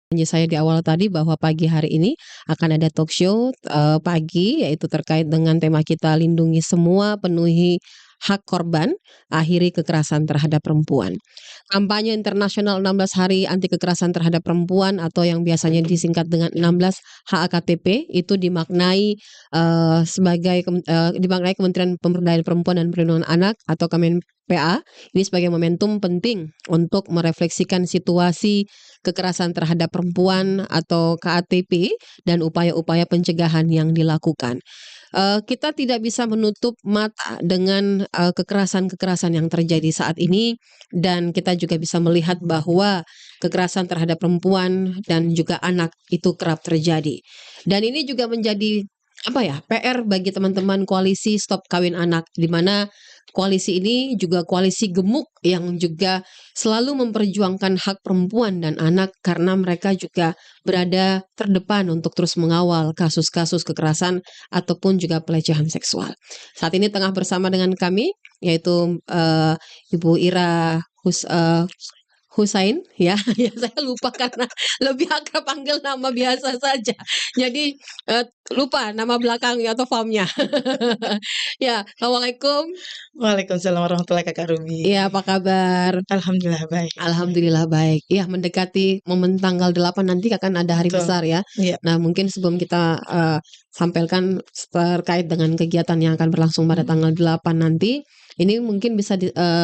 Janji saya di awal tadi bahwa pagi hari ini akan ada talk show, pagi, yaitu terkait dengan tema kita lindungi semua, penuhi hak korban, akhiri kekerasan terhadap perempuan. Kampanye internasional 16 hari anti kekerasan terhadap perempuan atau yang biasanya disingkat dengan 16 HAKTP itu dimaknai dimaknai Kementerian Pemberdayaan Perempuan dan Perlindungan Anak atau Kemenpa ini sebagai momentum penting untuk merefleksikan situasi kekerasan terhadap perempuan atau KATP dan upaya-upaya pencegahan yang dilakukan. Kita tidak bisa menutup mata dengan kekerasan-kekerasan yang terjadi saat ini dan kita juga bisa melihat bahwa kekerasan terhadap perempuan dan juga anak itu kerap terjadi. Dan ini juga menjadi PR bagi teman-teman koalisi Stop Kawin Anak, di mana koalisi ini juga koalisi gemuk yang juga selalu memperjuangkan hak perempuan dan anak karena mereka juga berada terdepan untuk terus mengawal kasus-kasus kekerasan ataupun juga pelecehan seksual. Saat ini tengah bersama dengan kami yaitu Ibu Ira Husain ya, ya saya lupa karena lebih akrab panggil nama biasa saja. Jadi lupa nama belakangnya atau famnya. Ya, Assalamualaikum. Waalaikumsalam warahmatullahi Kakak Ruby. Iya, apa kabar? Alhamdulillah baik. Alhamdulillah baik. Iya, mendekati momen tanggal 8 nanti akan ada hari Betul. besar ya. Iya. Nah, mungkin sebelum kita sampaikan terkait dengan kegiatan yang akan berlangsung pada tanggal 8 nanti, ini mungkin bisa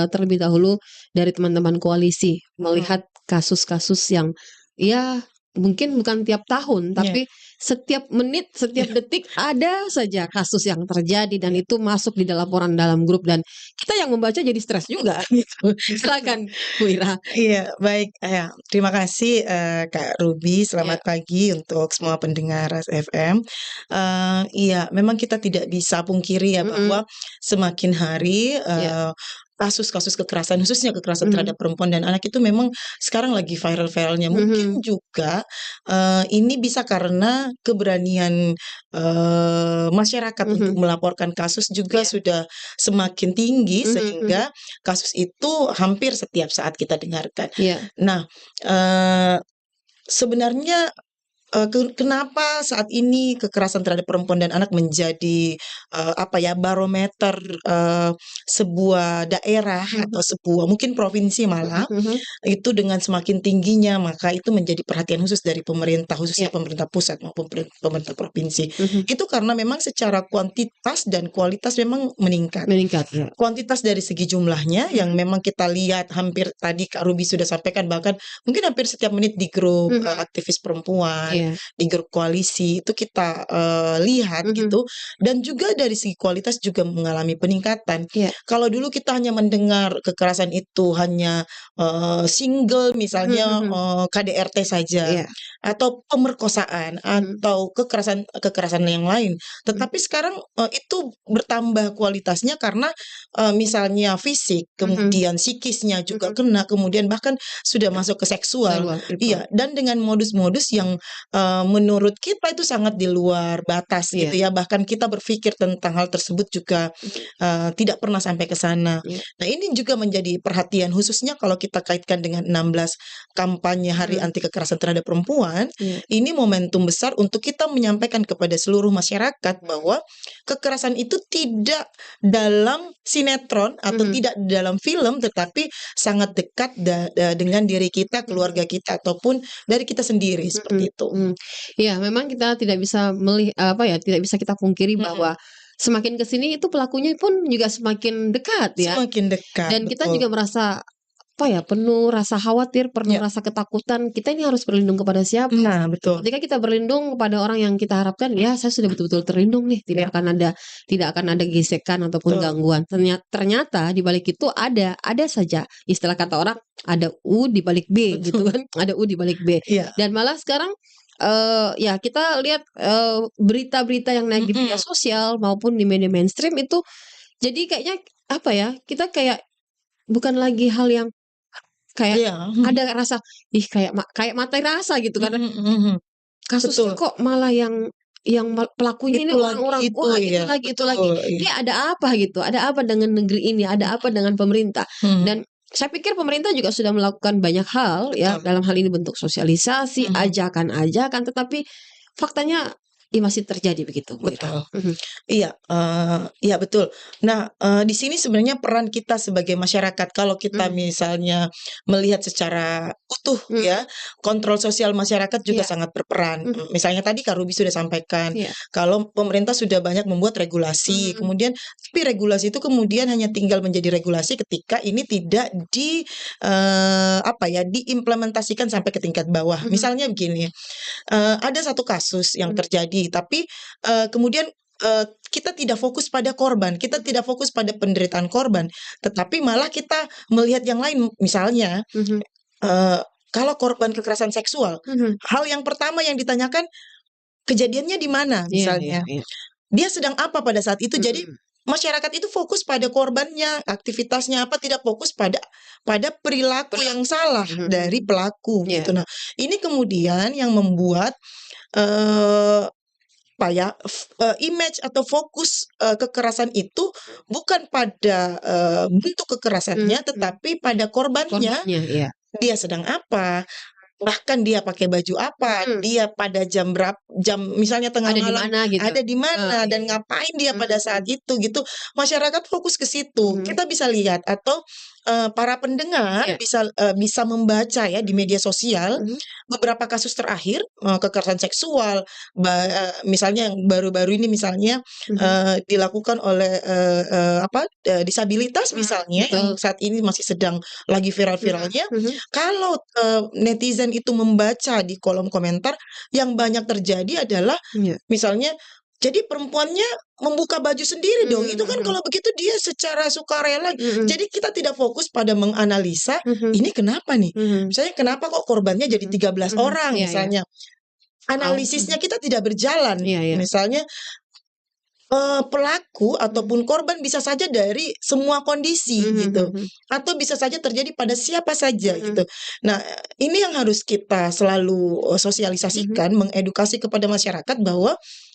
terlebih dahulu dari teman-teman koalisi melihat kasus-kasus yang ya mungkin bukan tiap tahun tapi setiap menit, setiap detik ada saja kasus yang terjadi dan itu masuk di dalam laporan dalam grup dan kita yang membaca jadi stres juga gitu. Silakan Bu Ira. Iya, baik. Terima kasih Kak Ruby. Selamat pagi untuk semua pendengar Ras FM. Iya, memang kita tidak bisa pungkiri ya bahwa semakin hari kasus-kasus kekerasan, khususnya kekerasan terhadap perempuan dan anak itu memang sekarang lagi viral-viralnya. Mungkin juga ini bisa karena keberanian masyarakat untuk melaporkan kasus juga sudah semakin tinggi sehingga kasus itu hampir setiap saat kita dengarkan. Nah, sebenarnya kenapa saat ini kekerasan terhadap perempuan dan anak menjadi barometer sebuah daerah atau sebuah mungkin provinsi malah itu dengan semakin tingginya, maka itu menjadi perhatian khusus dari pemerintah, khususnya pemerintah pusat maupun pemerintah provinsi. Itu karena memang secara kuantitas dan kualitas memang meningkat. Ya. Kuantitas dari segi jumlahnya yang memang kita lihat hampir tadi Kak Ruby sudah sampaikan, bahkan mungkin hampir setiap menit di grup aktivis perempuan, di grup koalisi itu kita lihat gitu. Dan juga dari segi kualitas juga mengalami peningkatan. Kalau dulu kita hanya mendengar kekerasan itu hanya single misalnya KDRT saja atau pemerkosaan atau kekerasan yang lain. Tetapi sekarang itu bertambah kualitasnya karena misalnya fisik, kemudian psikisnya juga kena, kemudian bahkan sudah masuk ke seksual. Iya, dan dengan modus-modus yang menurut kita itu sangat di luar batas gitu ya. Bahkan kita berpikir tentang hal tersebut juga tidak pernah sampai ke sana. Nah, ini juga menjadi perhatian khususnya kalau kita kaitkan dengan 16 kampanye Hari Anti Kekerasan Terhadap Perempuan. Ini momentum besar untuk kita menyampaikan kepada seluruh masyarakat bahwa kekerasan itu tidak dalam sinetron atau tidak dalam film, tetapi sangat dekat dengan diri kita, keluarga kita ataupun dari kita sendiri seperti itu. Ya, memang kita tidak bisa tidak bisa kita pungkiri bahwa semakin ke sini itu pelakunya pun juga semakin dekat ya. Semakin dekat. Dan kita juga merasa penuh rasa khawatir, penuh rasa ketakutan. Kita ini harus berlindung kepada siapa? Nah, betul. Ketika kita berlindung kepada orang yang kita harapkan, ya saya sudah betul-betul terlindung nih, tidak akan ada gesekan ataupun gangguan. Ternyata di balik itu ada saja istilah kata orang ada U di balik B gitu kan, ada U di balik B. Dan malah sekarang kita lihat berita-berita yang naik di media sosial maupun di media mainstream itu jadi kayaknya kita kayak bukan lagi hal yang kayak ada rasa kayak mati rasa gitu karena kasusnya kok malah yang pelakunya ini orang-orang itu lagi. Ini ada apa gitu? Ada apa dengan negeri ini? Ada apa dengan pemerintah? Dan saya pikir pemerintah juga sudah melakukan banyak hal ya, Betul. dalam hal ini bentuk sosialisasi, Mhm. ajakan-ajakan, tetapi faktanya masih terjadi begitu, Bu Ira. Betul. Iya, iya betul. Nah, di sini sebenarnya peran kita sebagai masyarakat kalau kita misalnya melihat secara utuh ya, kontrol sosial masyarakat juga Iya. sangat berperan. Misalnya tadi Kak Ruby sudah sampaikan, Iya. kalau pemerintah sudah banyak membuat regulasi, kemudian tapi regulasi itu kemudian hanya tinggal menjadi regulasi ketika ini tidak diimplementasikan sampai ke tingkat bawah. Misalnya begini, ada satu kasus yang terjadi, tapi kemudian kita tidak fokus pada korban, kita tidak fokus pada penderitaan korban, tetapi malah kita melihat yang lain. Misalnya, kalau korban kekerasan seksual, hal yang pertama yang ditanyakan, kejadiannya di mana Iya, iya, misalnya, iya. dia sedang apa pada saat itu. Jadi masyarakat itu fokus pada korbannya, aktivitasnya apa, tidak fokus pada perilaku yang salah dari pelaku Iya. gitu. Nah, ini kemudian yang membuat image atau fokus kekerasan itu bukan pada bentuk kekerasannya, tetapi pada korbannya. Korbannya, iya. Dia sedang apa, bahkan dia pakai baju apa, dia pada jam misalnya tengah Ada di malam mana gitu. ada di mana dan Iya. ngapain dia pada saat itu gitu. Masyarakat fokus ke situ. Kita bisa lihat atau para pendengar Iya. bisa membaca ya di media sosial beberapa kasus terakhir kekerasan seksual, misalnya yang baru-baru ini misalnya dilakukan oleh disabilitas misalnya yang saat ini masih sedang lagi viral-viralnya. Kalau netizen itu membaca di kolom komentar, yang banyak terjadi adalah misalnya, jadi perempuannya membuka baju sendiri dong, itu kan kalau begitu dia secara sukarela. Jadi kita tidak fokus pada menganalisa, ini kenapa nih? Misalnya kenapa kok korbannya jadi 13 orang Iya, iya. misalnya. Analisisnya kita tidak berjalan. Iya, iya. Misalnya pelaku ataupun korban bisa saja dari semua kondisi gitu, atau bisa saja terjadi pada siapa saja gitu. Nah, ini yang harus kita selalu sosialisasikan, mengedukasi kepada masyarakat bahwa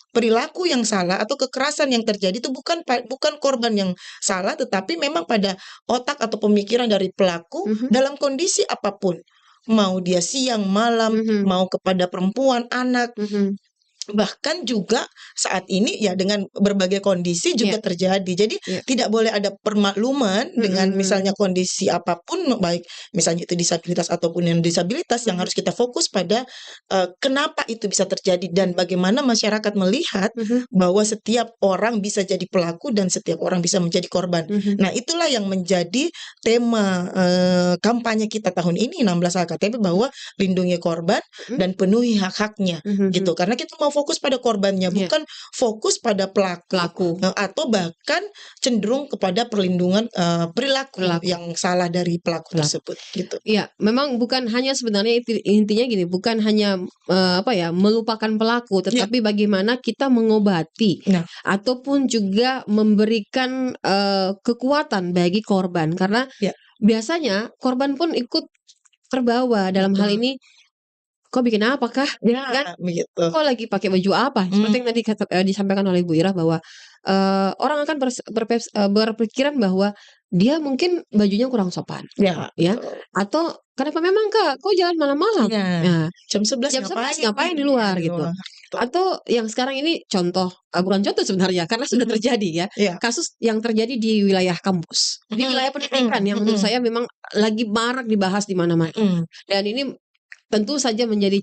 perilaku yang salah atau kekerasan yang terjadi itu bukan korban yang salah, tetapi memang pada otak atau pemikiran dari pelaku dalam kondisi apapun. Mau dia siang, malam, mau kepada perempuan, anak. Bahkan juga saat ini ya dengan berbagai kondisi juga terjadi. Jadi tidak boleh ada permakluman dengan misalnya kondisi apapun, baik misalnya itu disabilitas ataupun yang disabilitas, yang harus kita fokus pada kenapa itu bisa terjadi dan bagaimana masyarakat melihat bahwa setiap orang bisa jadi pelaku dan setiap orang bisa menjadi korban. Nah, itulah yang menjadi tema kampanye kita tahun ini 16 HKTP, bahwa lindungi korban dan penuhi hak-haknya gitu. Karena kita mau fokus pada korbannya, bukan fokus pada pelaku. Atau bahkan cenderung kepada perlindungan perilaku yang salah dari pelaku tersebut gitu. Iya, memang bukan hanya sebenarnya intinya gini, bukan hanya melupakan pelaku, tetapi bagaimana kita mengobati ataupun juga memberikan kekuatan bagi korban, karena biasanya korban pun ikut terbawa dalam hal ini. Kok bikin apa kah? Kan? Begitu. Kok lagi pakai baju apa? Seperti yang tadi disampaikan oleh Bu Ira bahwa orang akan berpikiran bahwa dia mungkin bajunya kurang sopan, ya, atau kenapa memang Kak, kok jalan malam-malam? Nah, jam 11 ngapain di luar gitu? Atau yang sekarang ini contoh, bukan contoh sebenarnya karena sudah terjadi ya, kasus yang terjadi di wilayah kampus, di wilayah pendidikan yang menurut saya memang lagi marak dibahas di mana-mana. Dan ini tentu saja menjadi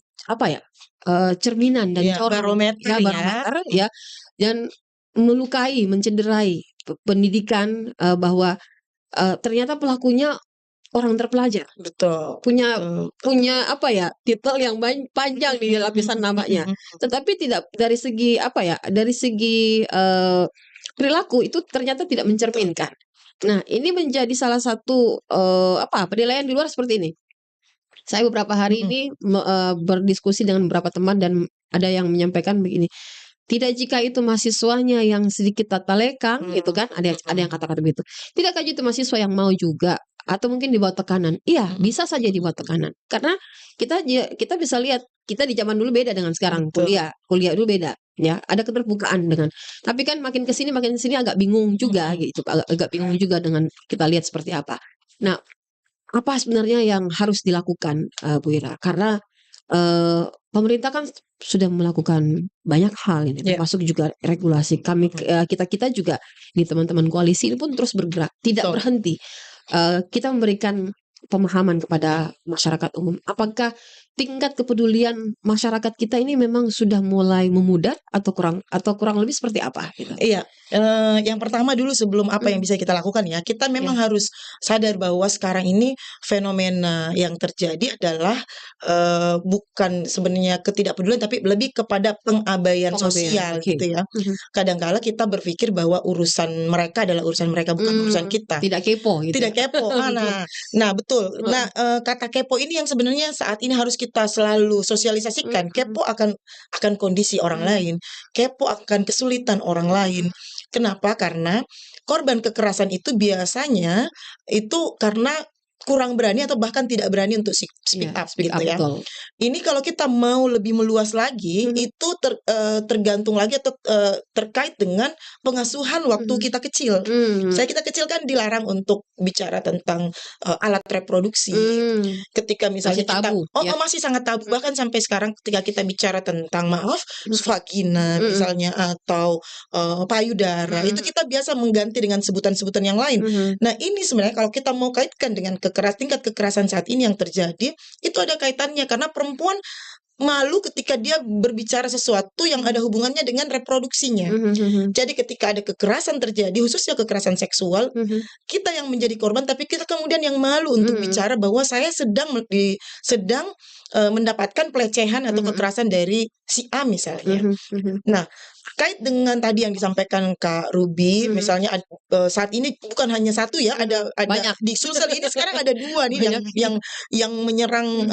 cerminan dan barometer ya, dan melukai, mencederai pendidikan, bahwa ternyata pelakunya orang terpelajar. Betul. Punya titel yang panjang di lapisan namanya. Tetapi tidak dari segi perilaku itu ternyata tidak mencerminkan. Nah, ini menjadi salah satu penilaian di luar seperti ini. Saya beberapa hari ini berdiskusi dengan beberapa teman dan ada yang menyampaikan begini, tidak jika itu mahasiswanya yang sedikit tata lekang gitu kan, ada yang kata-kata begitu. Tidakkah itu mahasiswa yang mau juga atau mungkin di bawah tekanan? Iya, bisa saja di bawah tekanan. Karena kita bisa lihat, kita di zaman dulu beda dengan sekarang. Kuliah dulu beda ya, ada keterbukaan dengan. Tapi kan makin ke sini agak bingung juga gitu, agak bingung juga dengan kita lihat seperti apa. Nah, apa sebenarnya yang harus dilakukan, Bu Ira? Karena pemerintah kan sudah melakukan banyak hal ini, termasuk juga regulasi. Kita juga di teman-teman koalisi ini pun terus bergerak, tidak berhenti. Kita memberikan pemahaman kepada masyarakat umum. Apakah tingkat kepedulian masyarakat kita ini memang sudah mulai memudar atau kurang lebih seperti apa gitu? Iya, yang pertama dulu sebelum apa yang bisa kita lakukan ya, kita memang harus sadar bahwa sekarang ini fenomena yang terjadi adalah bukan sebenarnya ketidakpedulian, tapi lebih kepada pengabaian sosial gitu ya. Kadang-kala kita berpikir bahwa urusan mereka adalah urusan mereka, bukan urusan kita. Tidak kepo gitu. Tidak kepo. Nah betul. Nah kata kepo ini yang sebenarnya saat ini harus kita selalu sosialisasikan. Kepo akan kondisi orang lain, kepo akan kesulitan orang lain. Kenapa? Karena korban kekerasan itu biasanya itu karena kurang berani atau bahkan tidak berani untuk speak up gitu ya. Betul. Ini kalau kita mau lebih meluas lagi, itu tergantung lagi atau terkait dengan pengasuhan waktu kita kecil. Kita kecil kan dilarang untuk bicara tentang alat reproduksi. Ketika misalnya masih sangat tabu. Bahkan sampai sekarang ketika kita bicara tentang vagina misalnya atau payudara, itu kita biasa mengganti dengan sebutan-sebutan yang lain. Nah ini sebenarnya kalau kita mau kaitkan dengan tingkat kekerasan saat ini yang terjadi, itu ada kaitannya karena perempuan malu ketika dia berbicara sesuatu yang ada hubungannya dengan reproduksinya. Jadi ketika ada kekerasan terjadi, khususnya kekerasan seksual, kita yang menjadi korban, tapi kita kemudian yang malu untuk bicara bahwa saya sedang mendapatkan pelecehan atau kekerasan dari si A misalnya. Nah, terkait dengan tadi yang disampaikan Kak Ruby, misalnya saat ini bukan hanya satu ya, ada banyak. Di Sulsel ini sekarang ada 2 nih yang menyerang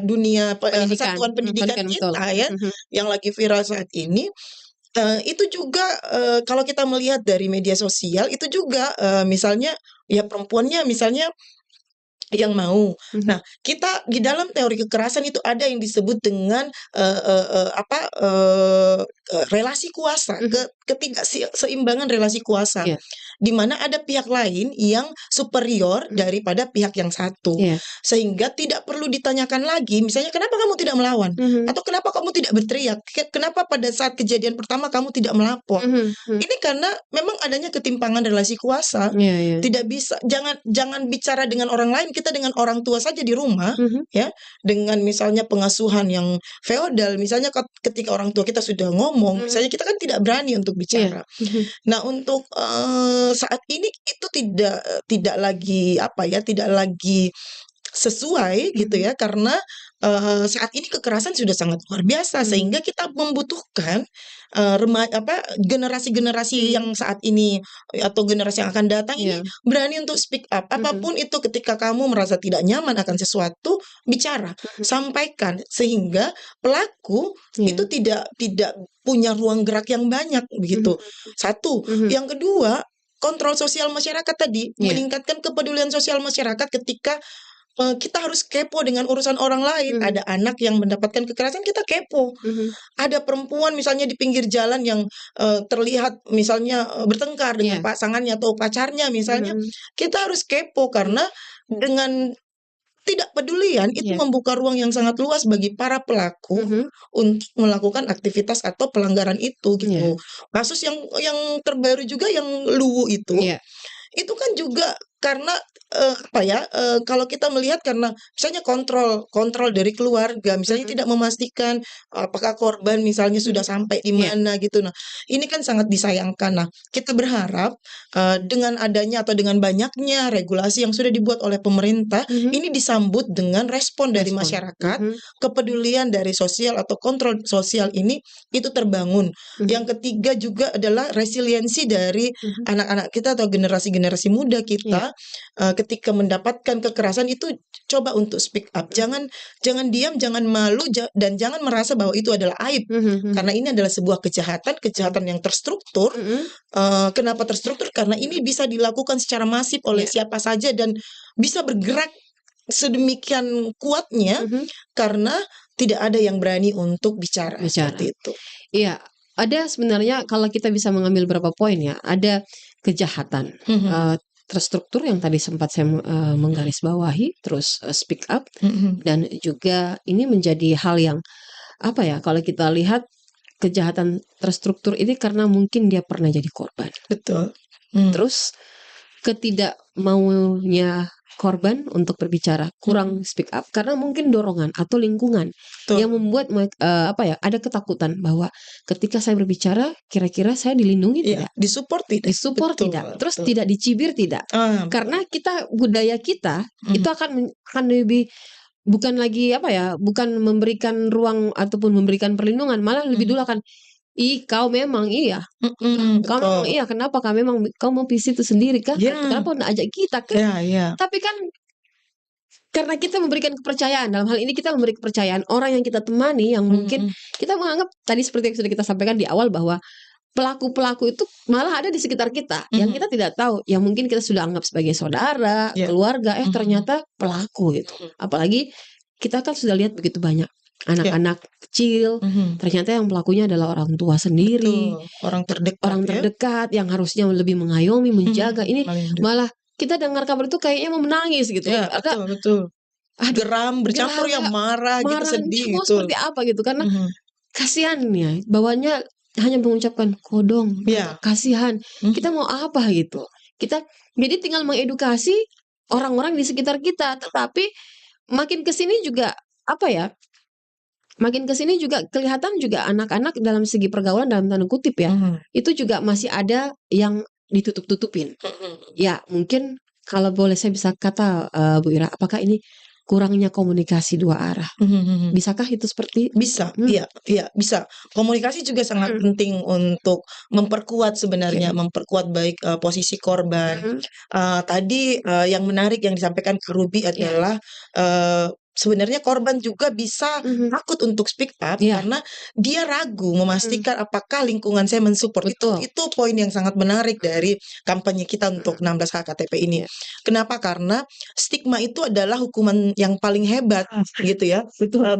dunia satuan pendidikan kita ya, yang lagi viral saat ini. Itu juga kalau kita melihat dari media sosial itu juga misalnya ya perempuannya misalnya yang mau. Nah, kita di dalam teori kekerasan itu ada yang disebut dengan relasi kuasa, ketidakseimbangan relasi kuasa, di mana ada pihak lain yang superior daripada pihak yang satu, sehingga tidak perlu ditanyakan lagi, misalnya kenapa kamu tidak melawan, atau kenapa kamu tidak berteriak, kenapa pada saat kejadian pertama kamu tidak melapor. Ini karena memang adanya ketimpangan relasi kuasa. Tidak bisa, jangan bicara dengan orang lain, kita dengan orang tua saja di rumah, ya, dengan misalnya pengasuhan yang feodal, misalnya ketika orang tua kita sudah ngomong, misalnya kita kan tidak berani untuk bicara. Nah, untuk saat ini itu tidak lagi tidak lagi sesuai gitu ya, karena saat ini kekerasan sudah sangat luar biasa, sehingga kita membutuhkan generasi-generasi yang saat ini atau generasi yang akan datang ini berani untuk speak up. Apapun itu, ketika kamu merasa tidak nyaman akan sesuatu, bicara, sampaikan, sehingga pelaku itu tidak punya ruang gerak yang banyak begitu. Satu, yang kedua, kontrol sosial masyarakat tadi, meningkatkan kepedulian sosial masyarakat ketika kita harus kepo dengan urusan orang lain. Ada anak yang mendapatkan kekerasan, kita kepo. Ada perempuan misalnya di pinggir jalan yang terlihat misalnya bertengkar dengan pasangannya atau pacarnya misalnya, kita harus kepo karena dengan tidak pedulian itu membuka ruang yang sangat luas bagi para pelaku untuk melakukan aktivitas atau pelanggaran itu gitu. Kasus yang terbaru juga yang Luwu itu kan juga karena kalau kita melihat karena misalnya kontrol dari keluarga, misalnya tidak memastikan apakah korban misalnya sudah sampai di mana gitu. Nah, ini kan sangat disayangkan. Nah, kita berharap dengan adanya atau dengan banyaknya regulasi yang sudah dibuat oleh pemerintah, ini disambut dengan respon dari masyarakat, kepedulian dari sosial atau kontrol sosial ini itu terbangun. Yang ketiga juga adalah resiliensi dari anak-anak kita atau generasi-generasi muda kita. Ketika mendapatkan kekerasan itu coba untuk speak up, jangan diam, jangan malu, dan jangan merasa bahwa itu adalah aib, karena ini adalah sebuah kejahatan yang terstruktur. Kenapa terstruktur? Karena ini bisa dilakukan secara masif oleh siapa saja dan bisa bergerak sedemikian kuatnya karena tidak ada yang berani untuk bicara. Seperti itu. Iya, ada sebenarnya kalau kita bisa mengambil beberapa poin ya, ada kejahatan. terstruktur yang tadi sempat saya menggarisbawahi, terus speak up, dan juga ini menjadi hal yang apa ya, kalau kita lihat kejahatan terstruktur ini karena mungkin dia pernah jadi korban. Betul. Terus ketidakmaunya korban untuk berbicara, kurang speak up karena mungkin dorongan atau lingkungan yang membuat ada ketakutan bahwa ketika saya berbicara kira-kira saya dilindungi tidak, disupport tidak, terus tidak dicibir tidak, karena kita budaya kita itu akan lebih bukan lagi bukan memberikan ruang ataupun memberikan perlindungan, malah lebih dulu akan kau memang iya. Kau memang iya, kenapa kau mau visi itu sendiri kah? Kenapa nggak ajak kita kan? Tapi kan karena kita memberikan kepercayaan, dalam hal ini kita memberi kepercayaan orang yang kita temani, yang mungkin kita menganggap tadi seperti yang sudah kita sampaikan di awal bahwa pelaku-pelaku itu malah ada di sekitar kita yang kita tidak tahu, yang mungkin kita sudah anggap sebagai saudara, keluarga, ternyata pelaku itu. Apalagi kita kan sudah lihat begitu banyak anak-anak kecil, ternyata yang pelakunya adalah orang tua sendiri, orang terdekat yang harusnya lebih mengayomi, menjaga. Ini malah kita dengar kabar itu kayaknya mau menangis gitu. Betul. Geram, bercampur yang marah gitu, sedih mau seperti apa gitu, karena kasihan ya, bawahnya hanya mengucapkan kodong, kasihan. Kita mau apa gitu? Kita jadi tinggal mengedukasi orang-orang di sekitar kita, tetapi makin kesini juga makin kesini juga kelihatan juga anak-anak dalam segi pergaulan dalam tanda kutip ya, itu juga masih ada yang ditutup-tutupin. Ya mungkin kalau boleh saya bisa kata Bu Ira, apakah ini kurangnya komunikasi dua arah? Bisakah itu seperti? Bisa, iya bisa. Komunikasi juga sangat penting untuk memperkuat sebenarnya, memperkuat baik posisi korban. Tadi yang menarik yang disampaikan Kak Ruby adalah sebenarnya korban juga bisa takut untuk speak up karena dia ragu memastikan apakah lingkungan saya mensupport. Itu poin yang sangat menarik dari kampanye kita untuk 16 HKTP ini. Kenapa? Karena stigma itu adalah hukuman yang paling hebat gitu ya,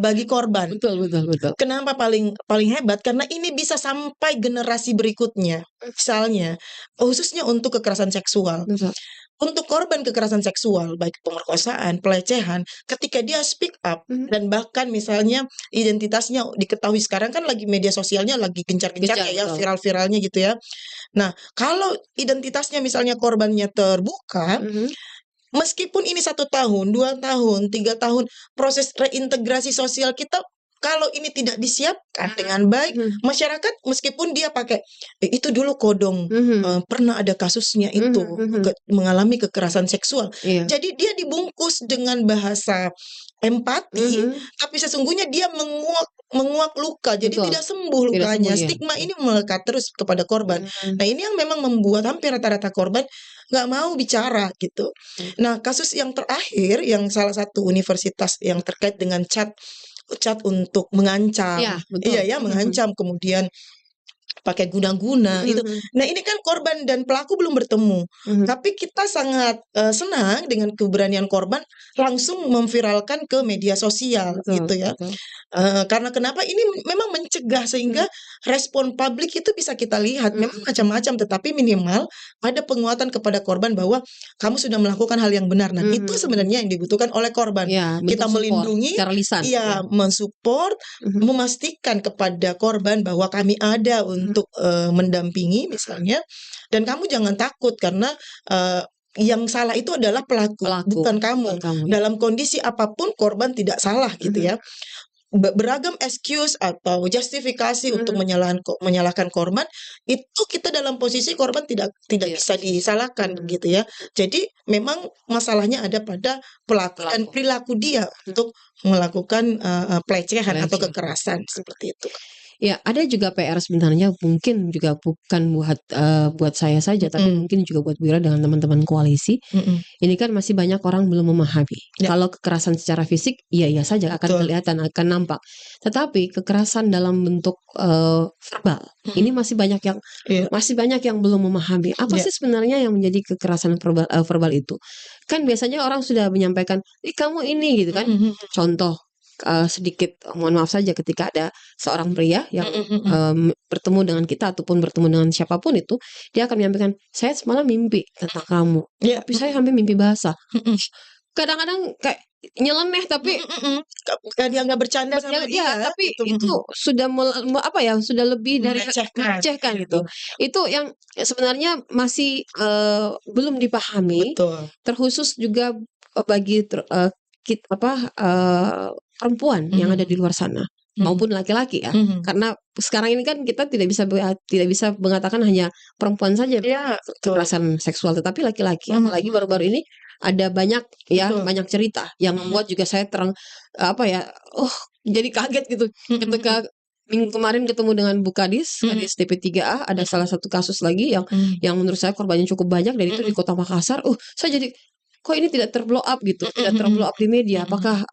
bagi korban. Betul. Kenapa paling hebat? Karena ini bisa sampai generasi berikutnya. Misalnya khususnya untuk kekerasan seksual. Untuk korban kekerasan seksual, baik pemerkosaan, pelecehan, ketika dia speak up dan bahkan misalnya identitasnya diketahui, sekarang kan lagi media sosialnya lagi gencar-gencarnya ya, viral-viralnya gitu ya. Nah, kalau identitasnya misalnya korbannya terbuka, meskipun ini 1 tahun, 2 tahun, 3 tahun, proses reintegrasi sosial kita kalau ini tidak disiapkan dengan baik, masyarakat meskipun dia pakai itu dulu kodong, pernah ada kasusnya itu mengalami kekerasan seksual. Jadi dia dibungkus dengan bahasa empati, tapi sesungguhnya dia menguak luka, jadi tidak sembuh lukanya. Stigma ini melekat terus kepada korban. Nah, ini yang memang membuat hampir rata-rata korban nggak mau bicara gitu. Nah, kasus yang terakhir yang salah satu universitas yang terkait dengan chat untuk mengancam, mengancam, kemudian pakai guna-guna itu. Nah, ini kan korban dan pelaku belum bertemu, tapi kita sangat senang dengan keberanian korban langsung memviralkan ke media sosial gitu ya. Karena kenapa ini memang mencegah sehingga respon publik itu bisa kita lihat memang macam-macam, tetapi minimal ada penguatan kepada korban bahwa kamu sudah melakukan hal yang benar. Nah, itu sebenarnya yang dibutuhkan oleh korban. Kita melindungi, mensupport, memastikan kepada korban bahwa kami ada untuk mendampingi misalnya, dan kamu jangan takut karena yang salah itu adalah pelaku. Bukan kamu. Dalam kondisi apapun korban tidak salah gitu ya. Beragam excuse atau justifikasi untuk menyalahkan korban, itu kita dalam posisi korban tidak bisa disalahkan gitu ya. Jadi memang masalahnya ada pada pelaku dan perilaku dia untuk melakukan pelecehan atau kekerasan seperti itu. Ya, ada juga PR sebenarnya, mungkin juga bukan buat saya saja, tapi mungkin juga buat Bu Ira dengan teman-teman koalisi. Ini kan masih banyak orang belum memahami. Kalau kekerasan secara fisik, iya saja akan kelihatan, akan nampak. Tetapi kekerasan dalam bentuk verbal, ini masih banyak yang belum memahami. Apa sih sebenarnya yang menjadi kekerasan verbal itu? Kan biasanya orang sudah menyampaikan, kamu ini gitu kan. Contoh, sedikit mohon maaf saja ketika ada seorang pria yang bertemu dengan kita ataupun bertemu dengan siapapun itu, dia akan menyampaikan, "Saya semalam mimpi tentang kamu, tapi saya sampai mimpi basah." Kadang-kadang kayak nyeleneh tapi Kayak dia nggak bercanda sama dia, tapi gitu. itu sudah sudah lebih dari Melecehkan gitu. Itu yang sebenarnya masih belum dipahami. Betul. Terkhusus juga bagi perempuan yang ada di luar sana maupun laki-laki ya. Karena sekarang ini kan kita tidak bisa mengatakan hanya perempuan saja kekerasan seksual, tetapi laki-laki. Apalagi baru-baru ini ada banyak banyak cerita yang membuat juga saya jadi kaget gitu ketika minggu kemarin ketemu dengan Bu Kadis DP3A, ada salah satu kasus lagi yang menurut saya korbannya cukup banyak dan itu di Kota Makassar. Saya jadi kok ini tidak terblow up gitu, tidak terblow up di media. Apakah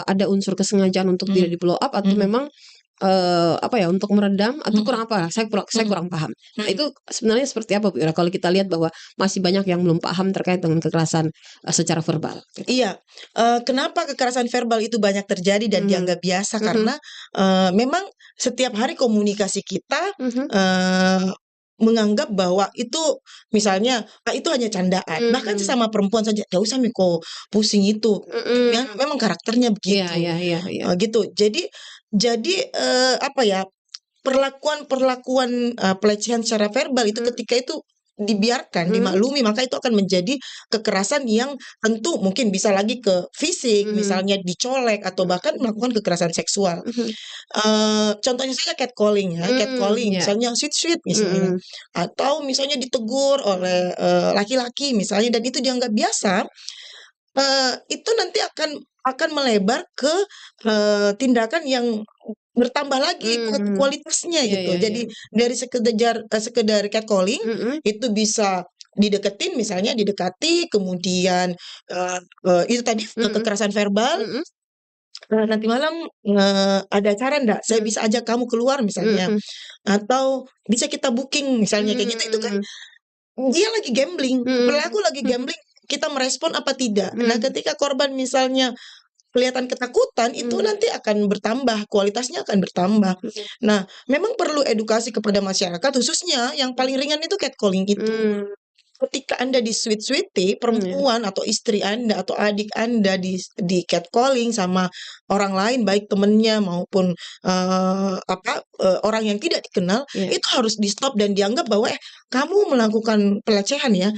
ada unsur kesengajaan untuk tidak di blow up atau memang untuk meredam atau kurang apa? Saya kurang paham. Nah, itu sebenarnya seperti apa, Bu Ira? Kalau kita lihat bahwa masih banyak yang belum paham terkait dengan kekerasan secara verbal. Iya, kenapa kekerasan verbal itu banyak terjadi dan dianggap biasa karena memang setiap hari komunikasi kita menganggap bahwa itu misalnya itu hanya candaan. Bahkan sesama perempuan saja, "Gak usah Miko pusing itu." Memang karakternya begitu. Gitu. Jadi perlakuan pelecehan secara verbal itu ketika itu dibiarkan, dimaklumi, maka itu akan menjadi kekerasan yang tentu mungkin bisa lagi ke fisik, misalnya dicolek atau bahkan melakukan kekerasan seksual. Contohnya saja catcalling ya, misalnya sweet misalnya, atau misalnya ditegur oleh laki-laki misalnya dan itu dianggap biasa, itu nanti akan melebar ke tindakan yang bertambah lagi kualitasnya gitu. Jadi dari sekedar catcalling itu bisa didekati, kemudian itu tadi kekerasan verbal. Nanti malam ada acara ndak? Saya bisa ajak kamu keluar misalnya, atau bisa kita booking misalnya kayak gitu. Itu kan dia lagi gambling, pelaku lagi gambling. Kita merespon apa tidak? Nah, ketika korban misalnya kelihatan ketakutan, itu nanti akan bertambah, kualitasnya akan bertambah. Nah, memang perlu edukasi kepada masyarakat, khususnya yang paling ringan itu catcalling itu. Ketika Anda disweet-sweeti, perempuan atau istri Anda atau adik Anda di catcalling sama orang lain, baik temennya maupun orang yang tidak dikenal, itu harus di-stop dan dianggap bahwa kamu melakukan pelecehan ya.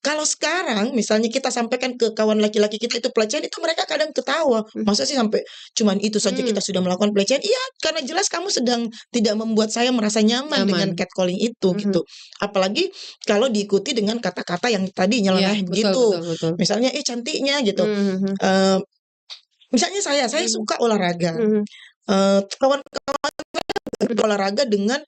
Kalau sekarang misalnya kita sampaikan ke kawan laki-laki kita itu pelecehan, itu mereka kadang ketawa. Masa sih sampai cuman itu saja kita sudah melakukan pelecehan? Iya, karena jelas kamu sedang tidak membuat saya merasa nyaman dengan catcalling itu gitu. Apalagi kalau diikuti dengan kata-kata yang tadi nyeleneh begitu. Betul. Misalnya cantiknya gitu. Misalnya saya suka olahraga. Kawan-kawan olahraga dengan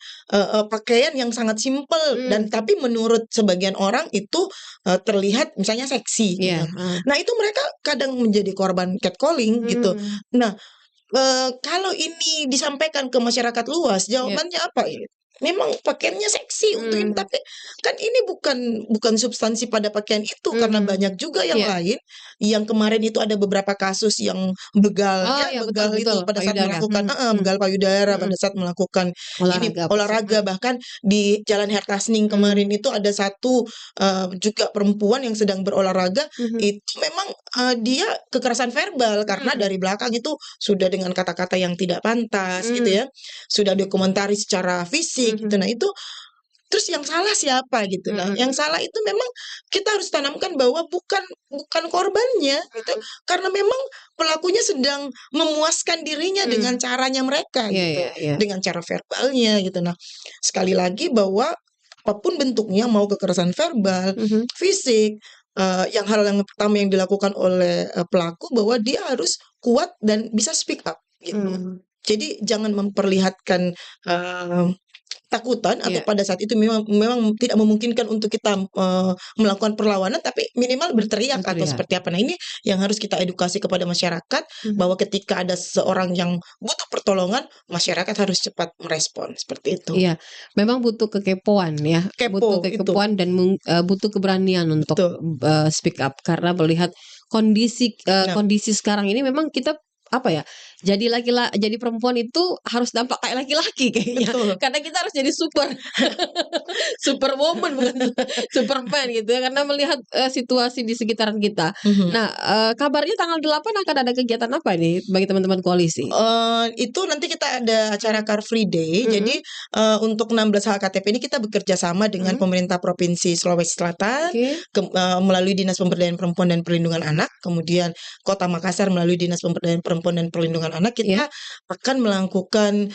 pakaian yang sangat simpel dan tapi menurut sebagian orang itu terlihat misalnya seksi gitu. Nah, itu mereka kadang menjadi korban catcalling gitu. Nah, kalau ini disampaikan ke masyarakat luas, jawabannya apa ya? Memang pakaiannya seksi untuk ini, tapi kan ini bukan substansi pada pakaian itu karena banyak juga yang lain yang kemarin itu ada beberapa kasus yang begal itu pada saat melakukan begal payudara pada saat melakukan olahraga bahkan di Jalan Hertasning kemarin itu ada satu juga perempuan yang sedang berolahraga itu memang dia kekerasan verbal karena dari belakang itu sudah dengan kata-kata yang tidak pantas gitu ya, sudah dikomentari secara fisik gitu. Nah, itu terus yang salah siapa gitu. Nah, yang salah itu memang kita harus tanamkan bahwa bukan korbannya gitu. Karena memang pelakunya sedang memuaskan dirinya dengan caranya mereka gitu. Dengan cara verbalnya gitu. Nah, sekali lagi bahwa apapun bentuknya mau kekerasan verbal, fisik, yang hal yang pertama yang dilakukan oleh pelaku bahwa dia harus kuat dan bisa speak up gitu. Jadi jangan memperlihatkan takutan atau pada saat itu memang tidak memungkinkan untuk kita melakukan perlawanan, tapi minimal berteriak atau seperti apa. Nah, ini yang harus kita edukasi kepada masyarakat bahwa ketika ada seorang yang butuh pertolongan, masyarakat harus cepat merespon seperti itu. Iya, memang butuh kekepoan ya, butuh kekepoan dan butuh keberanian untuk speak up karena melihat kondisi sekarang ini memang kita jadi perempuan itu harus dampak kayak laki-laki kayaknya. Betul. Karena kita harus jadi super woman bukan superman gitu ya, karena melihat situasi di sekitaran kita. Nah, kabarnya tanggal 8 akan ada kegiatan apa nih bagi teman-teman koalisi? Itu nanti kita ada acara Car Free Day. Jadi untuk 16 HKTP ini kita bekerja sama dengan pemerintah Provinsi Sulawesi Selatan, melalui Dinas Pemberdayaan Perempuan dan Perlindungan Anak, kemudian Kota Makassar melalui Dinas Pemberdayaan Perempuan dan Perlindungan Anak. Kita akan melakukan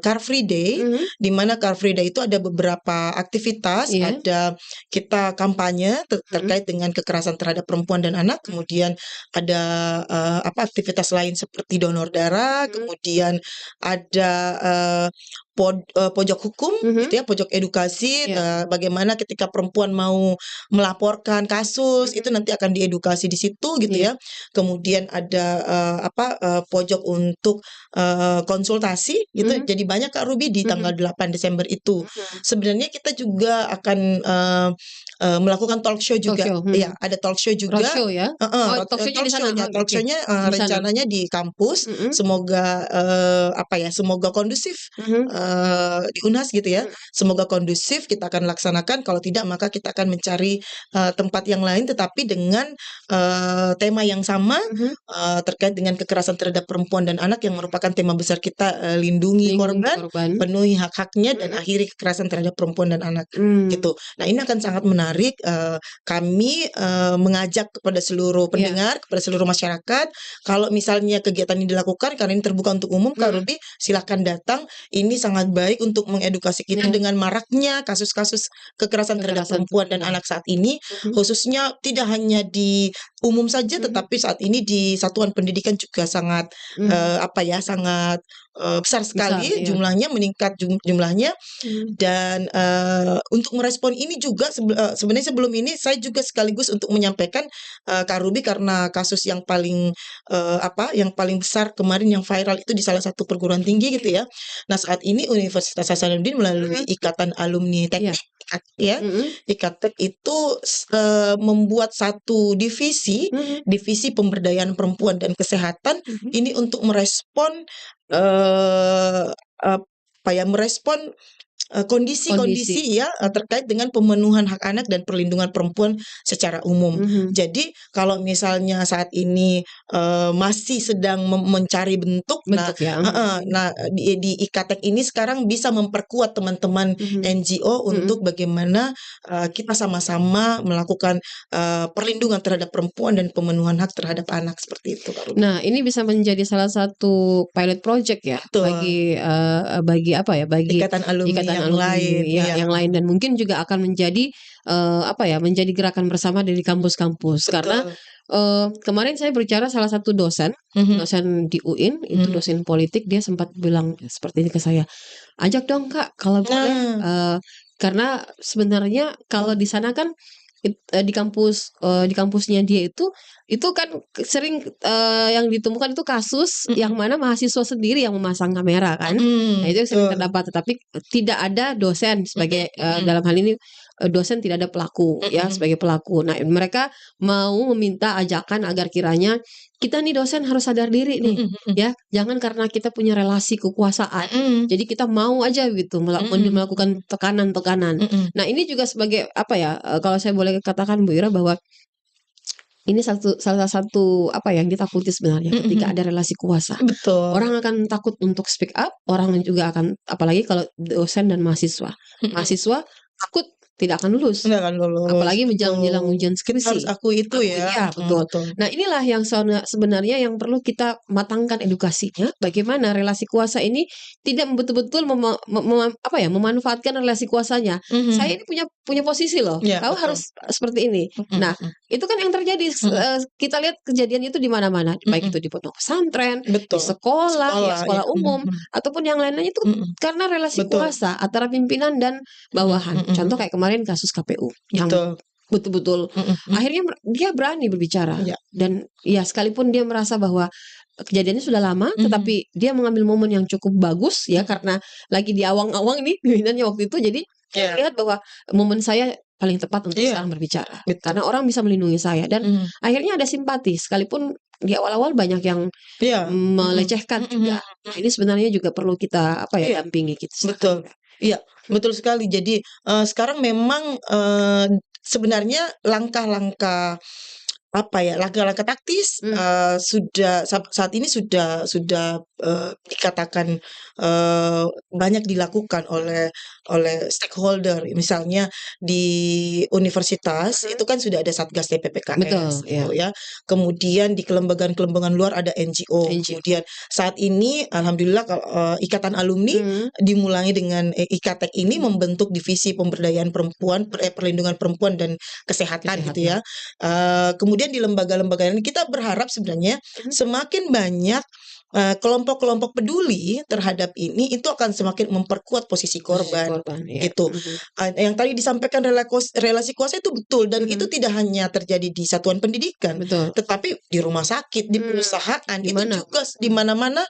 Car Free Day, di mana Car Free Day itu ada beberapa aktivitas. Ada kita kampanye terkait dengan kekerasan terhadap perempuan dan anak, kemudian ada aktivitas lain seperti donor darah, kemudian ada pojok hukum gitu ya, pojok edukasi, bagaimana ketika perempuan mau melaporkan kasus itu nanti akan diedukasi di situ gitu ya. Kemudian ada pojok untuk konsultasi gitu. Jadi banyak Kak Ruby di tanggal 8 Desember itu. Sebenarnya kita juga akan melakukan talk show juga. Iya, ada talk show juga. Roadshow ya? Talk show-nya rencananya di kampus. Semoga semoga kondusif di UNHAS gitu ya. Semoga kondusif, kita akan laksanakan. Kalau tidak maka kita akan mencari tempat yang lain tetapi dengan tema yang sama terkait dengan kekerasan terhadap perempuan dan anak yang merupakan tema besar kita, lindungi korban, penuhi hak-haknya dan akhiri kekerasan terhadap perempuan dan anak gitu. Nah, ini akan sangat menarik. Kami mengajak kepada seluruh pendengar, kepada seluruh masyarakat, kalau misalnya kegiatan ini dilakukan karena ini terbuka untuk umum, Kak Ruby, silakan datang. Ini sangat baik untuk mengedukasi kita dengan maraknya kasus-kasus kekerasan terhadap perempuan dan anak saat ini, khususnya tidak hanya di umum saja, tetapi saat ini di satuan pendidikan juga sangat sangat besar sekali jumlahnya, meningkat jumlahnya. Dan untuk merespon ini juga sebenarnya sebelum ini saya juga sekaligus untuk menyampaikan Kak Ruby, karena kasus yang paling besar kemarin yang viral itu di salah satu perguruan tinggi gitu ya. Nah, saat ini Universitas Hasanuddin melalui Ikatan Alumni Teknik IKTEK itu membuat satu divisi pemberdayaan perempuan dan kesehatan ini untuk merespon kondisi terkait dengan pemenuhan hak anak dan perlindungan perempuan secara umum. Jadi kalau misalnya saat ini masih sedang mencari bentuk, di IKTEK ini sekarang bisa memperkuat teman-teman NGO untuk bagaimana kita sama-sama melakukan perlindungan terhadap perempuan dan pemenuhan hak terhadap anak, seperti itu, Kak Ruby. Nah, ini bisa menjadi salah satu pilot project ya. Betul. bagi Ikatan alumni yang lain, dan mungkin juga akan menjadi menjadi gerakan bersama dari kampus-kampus. Karena kemarin saya berbicara salah satu dosen di UIN, itu dosen politik, dia sempat bilang seperti ini ke saya, ajak dong Kak kalau boleh, karena sebenarnya kalau di sana kan di kampusnya dia itu kan sering yang ditemukan itu kasus yang mana mahasiswa sendiri yang memasang kamera kan. Nah, itu yang sering terdapat, tetapi tidak ada dosen sebagai dalam hal ini dosen tidak ada pelaku ya sebagai pelaku. Nah, mereka mau meminta ajakan agar kiranya kita nih dosen harus sadar diri nih ya, jangan karena kita punya relasi kekuasaan jadi kita mau aja gitu melakukan tekanan-tekanan. Nah, ini juga sebagai kalau saya boleh katakan Bu Ira, bahwa ini salah satu yang ditakuti sebenarnya ketika ada relasi kuasa. Betul. Orang akan takut untuk speak up, orang juga akan, apalagi kalau dosen dan mahasiswa. Mahasiswa takut tidak akan lulus. Apalagi menjelang ujian skripsi. Kita harus akui itu ya. Iya, betul. Nah, inilah yang sebenarnya yang perlu kita matangkan edukasinya. Bagaimana relasi kuasa ini tidak betul-betul memanfaatkan relasi kuasanya. Saya ini punya posisi loh. Kau harus seperti ini. Nah, itu kan yang terjadi. Kita lihat kejadian itu di mana-mana, baik itu di pondok pesantren, di sekolah umum, ataupun yang lainnya, itu karena relasi kuasa antara pimpinan dan bawahan. Contoh kayak kemarin kasus KPU yang betul-betul akhirnya dia berani berbicara dan ya, sekalipun dia merasa bahwa kejadiannya sudah lama, tetapi dia mengambil momen yang cukup bagus ya, karena lagi di awang-awang nih pimpinannya waktu itu. Jadi lihat bahwa momen saya paling tepat untuk Iya, sekarang berbicara. betul. Karena orang bisa melindungi saya dan akhirnya ada simpati sekalipun di awal-awal banyak yang Iya, melecehkan juga. Nah, ini sebenarnya juga perlu kita Iya, dampingi gitu. betul. Iya, betul sekali. Jadi, sekarang memang, sebenarnya langkah-langkah apa ya, langkah-langkah taktis, sudah saat ini sudah, dikatakan, banyak dilakukan oleh stakeholder. Misalnya di universitas itu kan sudah ada Satgas Betul, TPPKS ya. gitu ya. Kemudian di kelembagaan-kelembagaan luar ada NGO. Kemudian saat ini alhamdulillah Ikatan Alumni dimulai dengan IKATEK ini membentuk divisi pemberdayaan perempuan, perlindungan perempuan dan kesehatan gitu ya. Kemudian di lembaga-lembaga ini kita berharap sebenarnya semakin banyak kelompok-kelompok peduli terhadap ini itu akan semakin memperkuat posisi korban ya. gitu. Yang tadi disampaikan relasi kuasa itu betul dan itu tidak hanya terjadi di satuan pendidikan, Betul. tetapi di rumah sakit, di perusahaan, itu Dimana? juga di mana-mana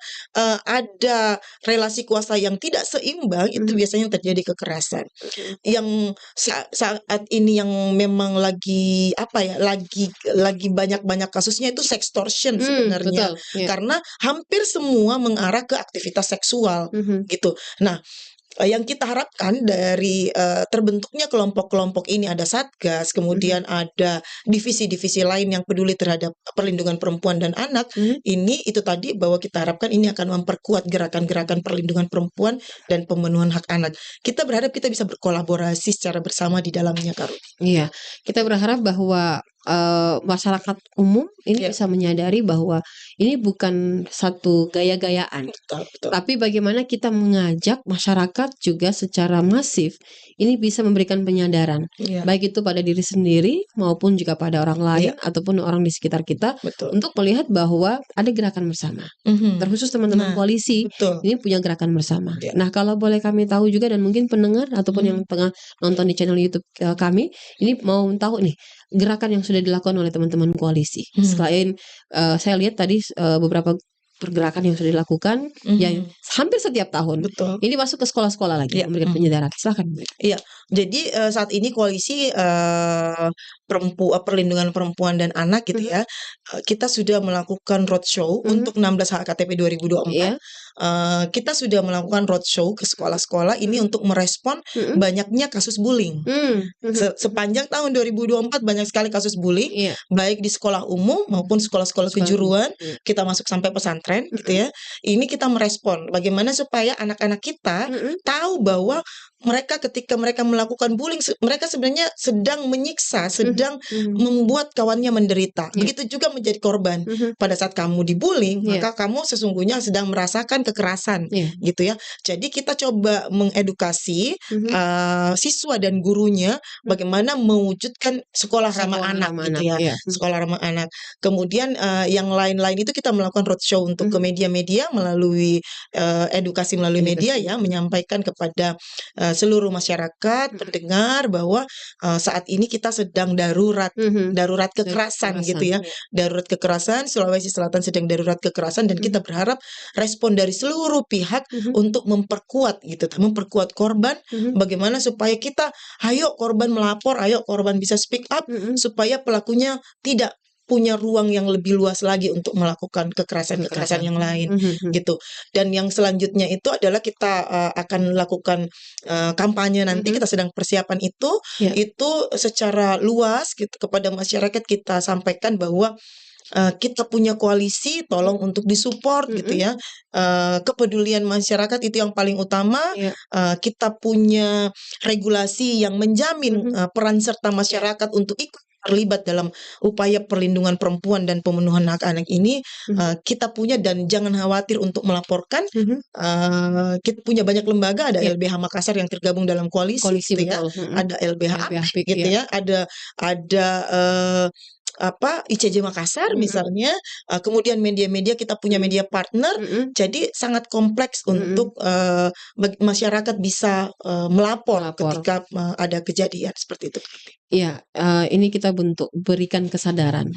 ada relasi kuasa yang tidak seimbang, itu biasanya terjadi kekerasan. Yang saat ini yang memang lagi apa ya, lagi banyak kasusnya itu sextortion sebenarnya. Betul, ya. Karena hampir semua mengarah ke aktivitas seksual gitu. Nah, yang kita harapkan dari terbentuknya kelompok-kelompok ini ada Satgas, kemudian ada divisi-divisi lain yang peduli terhadap perlindungan perempuan dan anak. Ini itu tadi bahwa kita harapkan ini akan memperkuat gerakan-gerakan perlindungan perempuan dan pemenuhan hak anak. Kita berharap kita bisa berkolaborasi secara bersama di dalamnya, Kak Ruby. Iya, kita berharap bahwa masyarakat umum ini bisa menyadari bahwa ini bukan satu gaya-gayaan, Betul. tapi bagaimana kita mengajak masyarakat juga secara masif ini bisa memberikan penyadaran, baik itu pada diri sendiri maupun juga pada orang lain ataupun orang di sekitar kita, untuk melihat bahwa ada gerakan bersama. Terkhusus teman-teman koalisi ini punya gerakan bersama. Nah, kalau boleh kami tahu juga dan mungkin pendengar ataupun yang tengah nonton di channel YouTube kami ini mau tahu nih gerakan yang sudah dilakukan oleh teman-teman koalisi. Selain saya lihat tadi beberapa pergerakan yang sudah dilakukan yang hampir setiap tahun. Betul. Ini masuk ke sekolah-sekolah lagi memberikan penyadaran. Silakan. Iya, jadi saat ini koalisi perlindungan perempuan dan anak gitu ya, kita sudah melakukan roadshow untuk 16 HKTP 2024. Kita sudah melakukan roadshow ke sekolah-sekolah ini untuk merespon banyaknya kasus bullying. Sepanjang tahun 2024 banyak sekali kasus bullying, baik di sekolah umum maupun sekolah-sekolah kejuruan. Kita masuk sampai pesantren gitu ya. Ini kita merespon bagaimana supaya anak-anak kita tahu bahwa mereka ketika mereka melakukan bullying, mereka sebenarnya sedang menyiksa, sedang membuat kawannya menderita. Begitu juga menjadi korban. Pada saat kamu dibullying, maka kamu sesungguhnya sedang merasakan kekerasan, gitu ya. Jadi kita coba mengedukasi siswa dan gurunya bagaimana mewujudkan sekolah ramah anak, gitu ya. Sekolah ramah anak. Kemudian yang lain-lain itu kita melakukan roadshow untuk ke media-media melalui edukasi melalui media ya, menyampaikan kepada seluruh masyarakat pendengar bahwa saat ini kita sedang darurat kekerasan gitu ya. Darurat kekerasan, Sulawesi Selatan sedang darurat kekerasan dan kita berharap respon dari seluruh pihak untuk memperkuat gitu, memperkuat korban bagaimana supaya kita ayo korban melapor, ayo korban bisa speak up supaya pelakunya tidak punya ruang yang lebih luas lagi untuk melakukan kekerasan yang lain gitu. Dan yang selanjutnya itu adalah kita akan lakukan kampanye nanti, kita sedang persiapan itu secara luas gitu kepada masyarakat. Kita sampaikan bahwa kita punya koalisi, tolong untuk disupport gitu ya. Kepedulian masyarakat itu yang paling utama. Kita punya regulasi yang menjamin peran serta masyarakat untuk ikut terlibat dalam upaya perlindungan perempuan dan pemenuhan hak anak ini. Kita punya dan jangan khawatir untuk melaporkan. Kita punya banyak lembaga, ada LBH Makassar yang tergabung dalam koalisi gitu ya. Ada LBH APIK gitu ya. Ada ICJ Makassar misalnya, kemudian media-media kita punya media partner, jadi sangat kompleks untuk masyarakat bisa melapor ketika ada kejadian seperti itu. Iya, ini kita berikan kesadaran,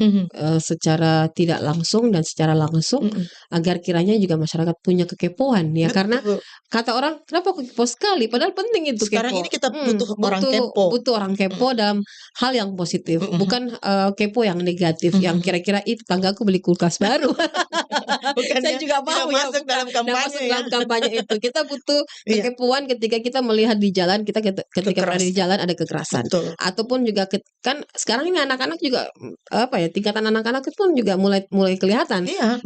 secara tidak langsung dan secara langsung, agar kiranya juga masyarakat punya kekepoan ya, karena Betul. kata orang, "Kenapa kok kepo sekali?" Padahal penting itu Sekarang kepo. ini kita butuh orang kepo. Butuh orang kepo dalam hal yang positif, bukan, kepo yang negatif, yang kira-kira, "Ih, tetanggaku beli kulkas baru." Saya Bukannya juga tidak mau ya, masuk dalam nggak masuk kampanye ya. dalam kampanye itu. Kita butuh Iya, kekepoan ketika kita melihat di jalan, kita ketika berada di kekerasan. jalan ada kekerasan. Betul. Ataupun juga kan sekarang ini anak-anak juga, apa ya, tingkatan anak-anak itu pun juga mulai mulai kelihatan, Iya,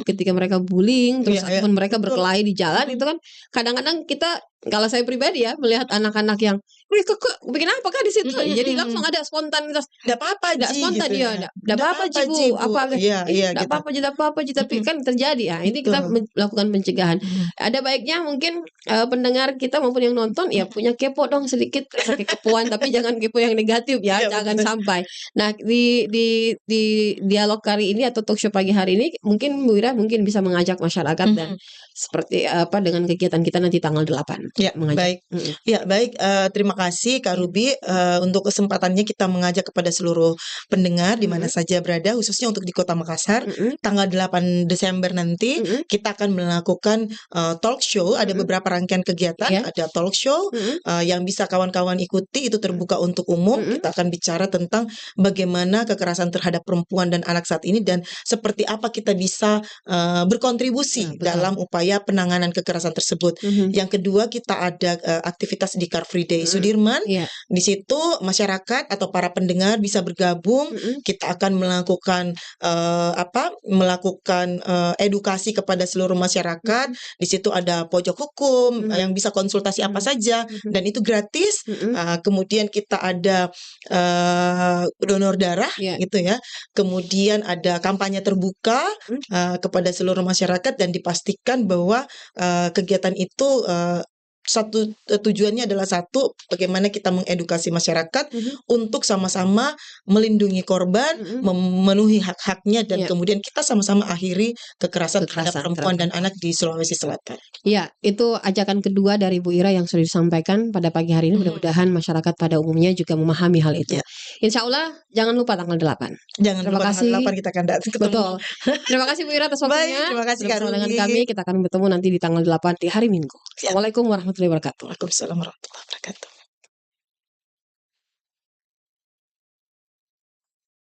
ketika mereka bullying, terus iya iya, ataupun mereka betul. berkelahi di jalan, itu kan kadang-kadang kita, kalau saya pribadi ya, melihat anak-anak yang, "Wih, Kak, bikin apa Kak di situ?" Jadi langsung ada spontanitas, "Nggak apa-apa "Nggak Ji," spontan gitu dia, ya, nggak apa-apa Ji, Ji, Bu, Bu." apa, Iya "Ih, iya nggak gitu. apa-apa Ji, nggak apa-apa Ji," tapi kan terjadi. Ah, ini kita Betul. melakukan pencegahan. Ada baiknya mungkin, pendengar kita maupun yang nonton ya punya kepo dong sedikit, rasa kekepoan, tapi jangan kepo yang negatif ya, Iya jangan betul. sampai. Nah, di dialog kali ini atau talkshow pagi hari ini, mungkin Bu Ira mungkin bisa mengajak masyarakat dan seperti, apa, dengan kegiatan kita nanti tanggal 8 Ya, mengajak. baik. Ya, baik, terima kasih Kak Ruby, untuk kesempatannya kita mengajak kepada seluruh pendengar di mana saja berada, khususnya untuk di Kota Makassar, tanggal 8 Desember nanti kita akan melakukan, talk show, ada beberapa rangkaian kegiatan, Iya. ada talk show, yang bisa kawan-kawan ikuti, itu terbuka untuk umum. Kita akan bicara tentang bagaimana kekerasan terhadap perempuan dan anak saat ini dan seperti apa kita bisa, berkontribusi Betul. dalam upaya penanganan kekerasan tersebut. Yang kedua kita ada, aktivitas di Car Free Day Sudirman. Iya. Di situ masyarakat atau para pendengar bisa bergabung. Kita akan melakukan, edukasi kepada seluruh masyarakat. Di situ ada pojok hukum, yang bisa konsultasi apa saja dan itu gratis. Kemudian kita ada, donor darah Iya. gitu ya. Kemudian ada kampanye terbuka, kepada seluruh masyarakat dan dipastikan bahwa, kegiatan itu, tujuannya adalah satu, bagaimana kita mengedukasi masyarakat untuk sama-sama melindungi korban, memenuhi hak-haknya dan Iya. kemudian kita sama-sama akhiri kekerasan terhadap Kekerasan perempuan dan terhadap anak di Sulawesi Selatan. Iya, itu ajakan kedua dari Bu Ira yang sudah disampaikan pada pagi hari ini. Mudah-mudahan masyarakat pada umumnya juga memahami hal itu. Iya. Insya Allah jangan lupa tanggal 8. Jangan Terima lupa kasih. tanggal 8 kita akan datang ketemu. Betul. Terima kasih Bu Ira atas Baik, waktunya. terima kasih Sudah Kak bersama dengan Ruby. kami. Kita akan bertemu nanti di tanggal 8 di hari Minggu. Siap. Assalamualaikum warahmatullahi wabarakatuh. Waalaikumsalam warahmatullahi wabarakatuh.